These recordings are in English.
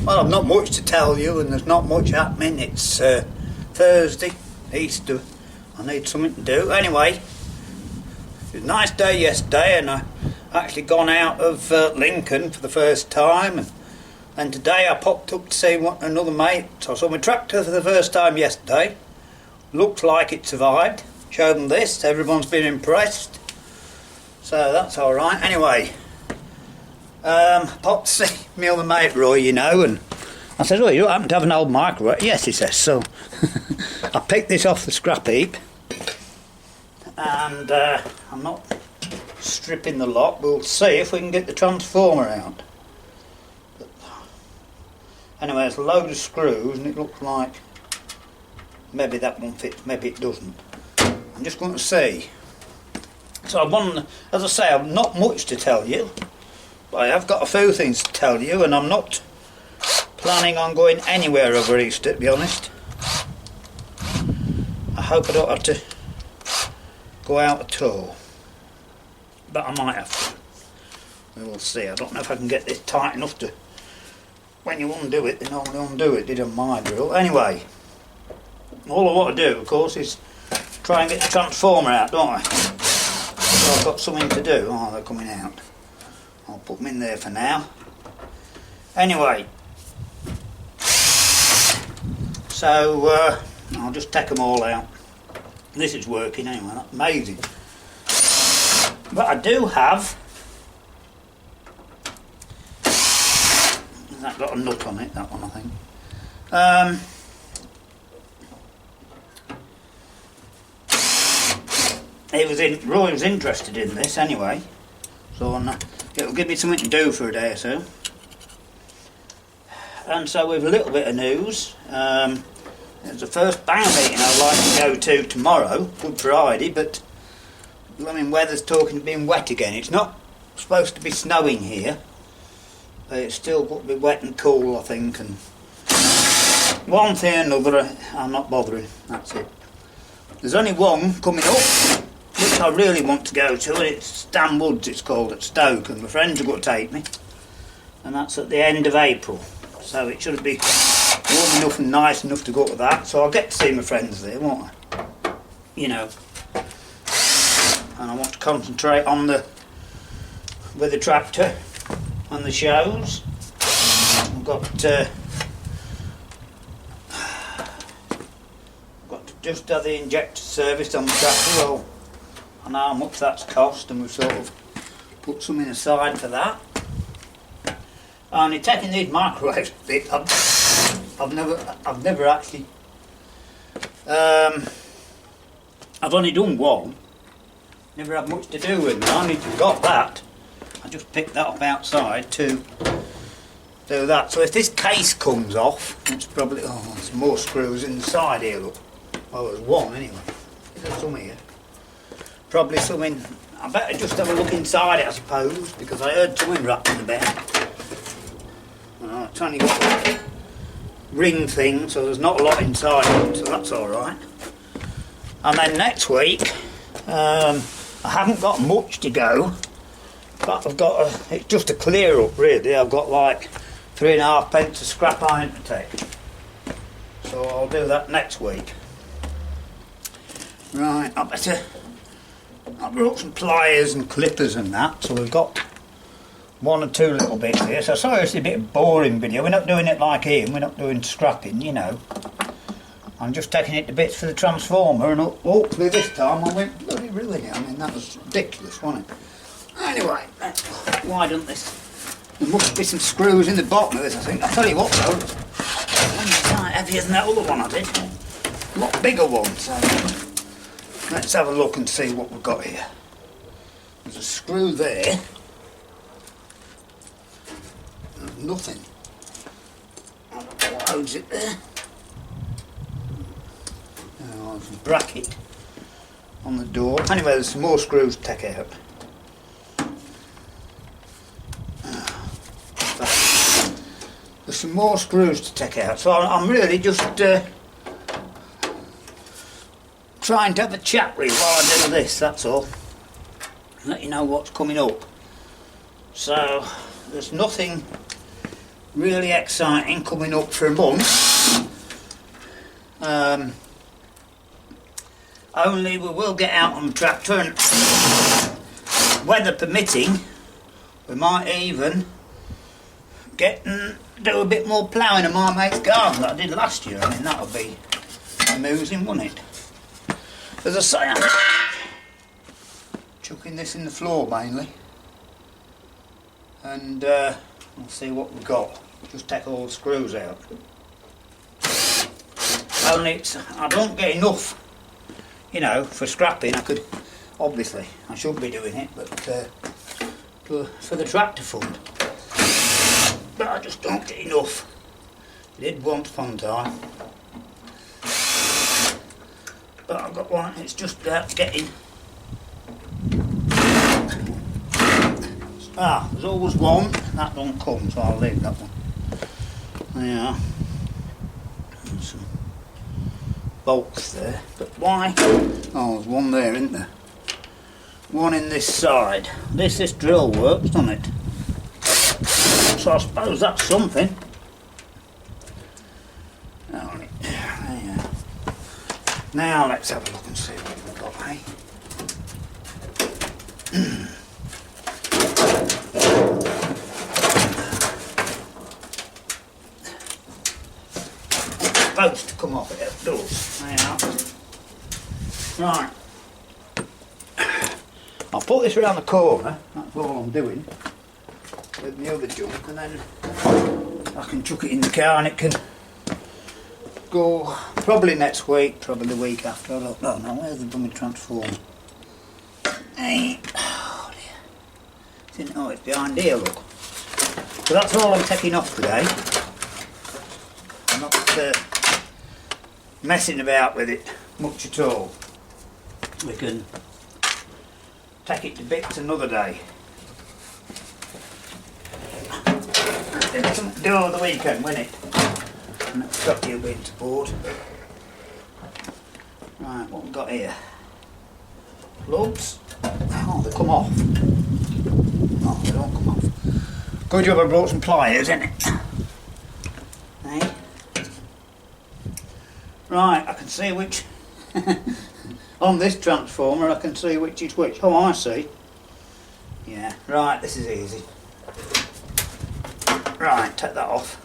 Well, I've not much to tell you, and there's not much happening. It's Thursday, Easter. I need something to do. Anyway, it was a nice day yesterday, and I actually gone out of Lincoln for the first time. And today I popped up to see another mate. So I saw my tractor for the first time yesterday. Looks like it survived. Showed them this. Everyone's been impressed. So that's all right. Anyway, popped to see my other mate Roy, you know, and I said, "Oh, you don't happen to have an old microwave?" "Yes," he says. So I picked this off the scrap heap, and I'm not stripping the lot. We'll see if we can get the transformer out. But anyway, there's a load of screws, and it looks like maybe that one fits, maybe it doesn't. I'm just going to see. So as I say, I've not much to tell you, but I have got a few things to tell you, and I'm not planning on going anywhere over Easter, to be honest. I hope I don't have to go out at all, but I might have to. We will see. I don't know if I can get this tight enough to, when you undo it, they normally undo it, they don't my drill. Anyway, all I want to do, of course, is try and get the transformer out, don't I? So I've got something to do. Oh, they're coming out. I'll put them in there for now. Anyway, so I'll just take them all out. This is working anyway, that's amazing. But I do have, that got a nut on it, that one I think. Roy was interested in this anyway, so it'll give me something to do for a day or so. And so with a little bit of news, there's the first band meeting I'd like to go to tomorrow, Good Friday, but I mean, weather's talking of being wet again. It's not supposed to be snowing here, but it's still got to be wet and cool, I think, and one thing or another, I'm not bothering, that's it. There's only one coming up, which I really want to go to, and it's Stan Woods, it's called, at Stoke, and my friends are going to take me, and that's at the end of April, so it should be warm enough and nice enough to go to that, so I'll get to see my friends there, won't I? You know, and I want to concentrate on with the tractor and the shows. I've got to just have the injector serviced on the tractor. Well, I know how much that's cost, and we've sort of put something aside for that. Only taking these microwaves bit, I've never actually. I've only done one. Never had much to do with it. I only got that. I just picked that up outside to do that. So if this case comes off, it's probably there's more screws inside here. Look. Well, there's one anyway. There's some here. Probably something. I better just have a look inside it, I suppose, because I heard something wrapped about. It's only got a ring thing, so there's not a lot inside it, so that's alright. And then next week, I haven't got much to go, but I've got it's just a clear up really. I've got like 3.5 pence of scrap iron to take. So I'll do that next week. Right, I brought some pliers and clippers and that, so we've got one or two little bits here. So sorry it's a bit of a boring video, we're not doing it like him, we're not doing scrapping, you know. I'm just taking it to bits for the transformer, and hopefully this time I went bloody really. I mean, that was ridiculous, wasn't it? Anyway, why don't this? There must be some screws in the bottom of this, I think. I'll tell you what though, it's quite heavier than that other one I did. A lot bigger one, so let's have a look and see what we've got here. There's a screw there. There's nothing. I don't know what holds it there. There's a bracket on the door. Anyway, there's some more screws to take out. There's some more screws to take out, so I'm really just trying to have a chat with you while I do this, that's all. Let you know what's coming up. So there's nothing really exciting coming up for a month. Only we will get out on the tractor, and weather permitting, we might even get and do a bit more ploughing of my mate's garden that I did last year. I mean, that'll be amusing, wouldn't it? As I say, I'm chucking this in the floor mainly, and we'll see what we've got. Just take all the screws out. Only I don't get enough, you know, for scrapping. I could, obviously, I should be doing it, but for the tractor fund. But I just don't get enough. I did once upon a time. But I've got one, it's just about getting. There's always one, that don't come, so I'll leave that one. There you are. And some bolts there. But why? Oh, there's one there, isn't there? One in this side. This drill works, doesn't it? So I suppose that's something. There you are. Now let's have a look and see what we've got, eh? Supposed to come off it does. There you are. Right. I'll put this around the corner, that's all I'm doing, with the other junk, and then I can chuck it in the car and it can go probably next week, probably the week after, I don't know. Now where's the blooming transformer? Hey, oh dear. Oh, it's behind here, look. So that's all I'm taking off today. I'm not messing about with it much at all. We can take it to bits another day. It's something to do over the weekend, won't it? And that's got you winter board. Right, what we've got here? Plugs. Oh, they come off. Oh, they don't come off. Good job I brought some pliers, isn't it? Hey? Right, I can see which. On this transformer I can see which is which. Oh, I see. Yeah, right, this is easy. Right, take that off.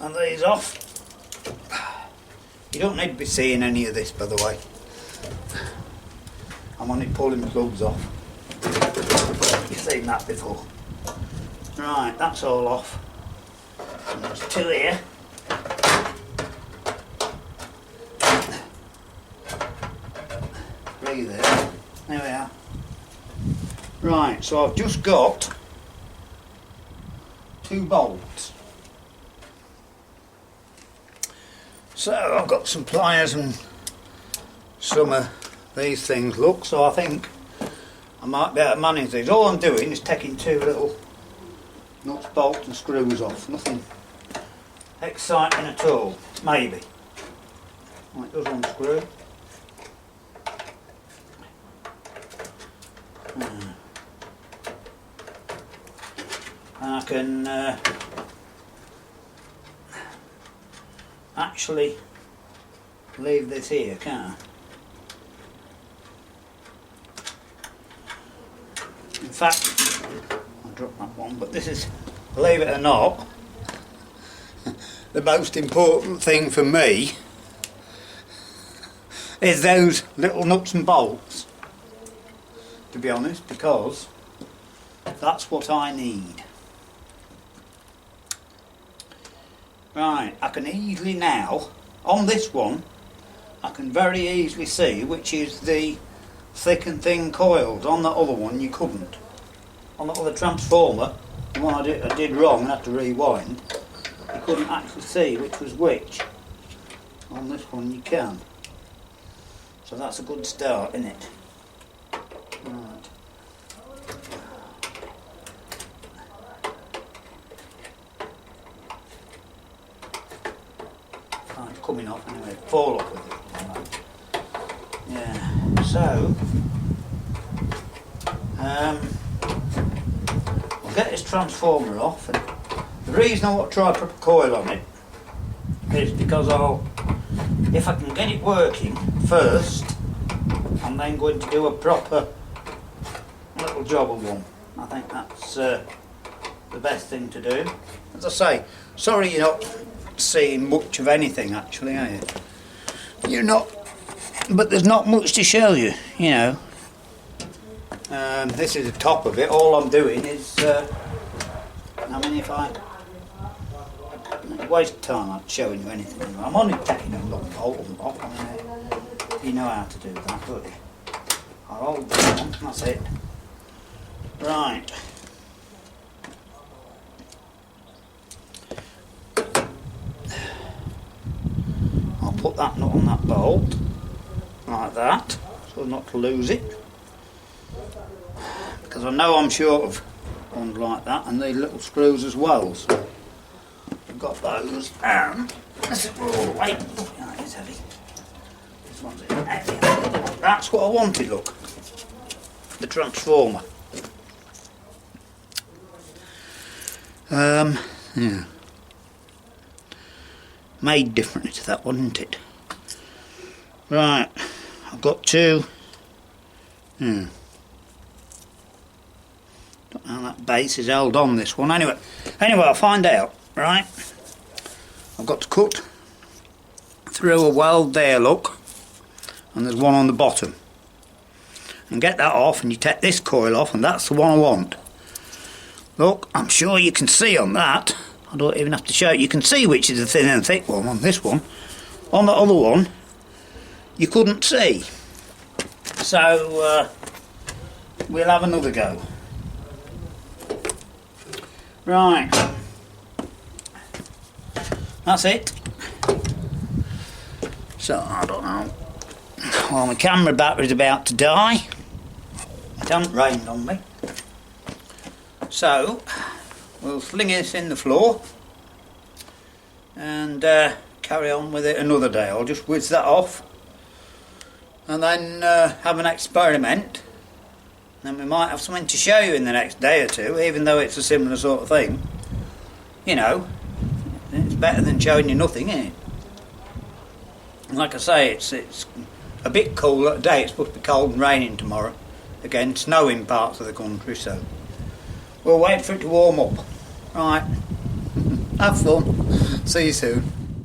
And these off. You don't need to be seeing any of this, by the way. I'm only pulling the plugs off. You've seen that before. Right, that's all off. And there's two here. Three there. There we are. Right, so I've just got two bolts. So I've got some pliers and some of these things, look, so I think I might be able to manage these. All I'm doing is taking two little nuts, bolts and screws off. Nothing exciting at all, maybe. Right, there's one screw. And I can actually leave this here, can't I? In fact, I dropped that one, but this is, believe it or not, the most important thing for me is those little nuts and bolts, to be honest, because that's what I need. Right, I can easily now, on this one, I can very easily see which is the thick and thin coils. On that other one you couldn't. On that other transformer, the one I did wrong and had to rewind, you couldn't actually see which was which. On this one you can. So that's a good start, isn't it? Right. It's coming off anyway, fall off with it. Yeah, so we'll get this transformer off and The reason I want to try a proper coil on it is because if I can get it working first, I'm then going to do a proper little job of one. I think that's the best thing to do. As I say, sorry you're not seeing much of anything actually, are you? You're not, but there's not much to show you, you know. This is the top of it. All I'm doing is, I mean, if I waste time not showing you anything. I'm only taking a long bolt and off. I mean, you know how to do that, don't you? I'll hold that on, that's it. Right. I'll put that nut on that bolt, like that, so not to lose it. Because I know I'm short of one like that, and these little screws as well. So I've got those, and this is all the way. Oh, it's heavy. This one's heavy. That's what I wanted, look. The transformer. Yeah. Made differently to that one, isn't it? Right, I've got two. Don't know how that base is held on this one. Anyway, I'll find out. Right, I've got to cut through a weld there, look, and there's one on the bottom. And get that off, and you take this coil off, and that's the one I want. Look, I'm sure you can see on that. I don't even have to show it. You can see which is the thin and thick one on this one. On the other one, you couldn't see. So, we'll have another go. Right. That's it. So, I don't know. Well, my camera battery's about to die. It hasn't rained on me. So, we'll sling this in the floor and carry on with it another day. I'll just whiz that off and then have an experiment. Then we might have something to show you in the next day or two, even though it's a similar sort of thing. You know, it's better than showing you nothing, isn't it? And like I say, it's a bit cooler today. It's supposed to be cold and raining tomorrow. Again, snowing parts of the country, so we'll wait for it to warm up. Right, have fun. See you soon.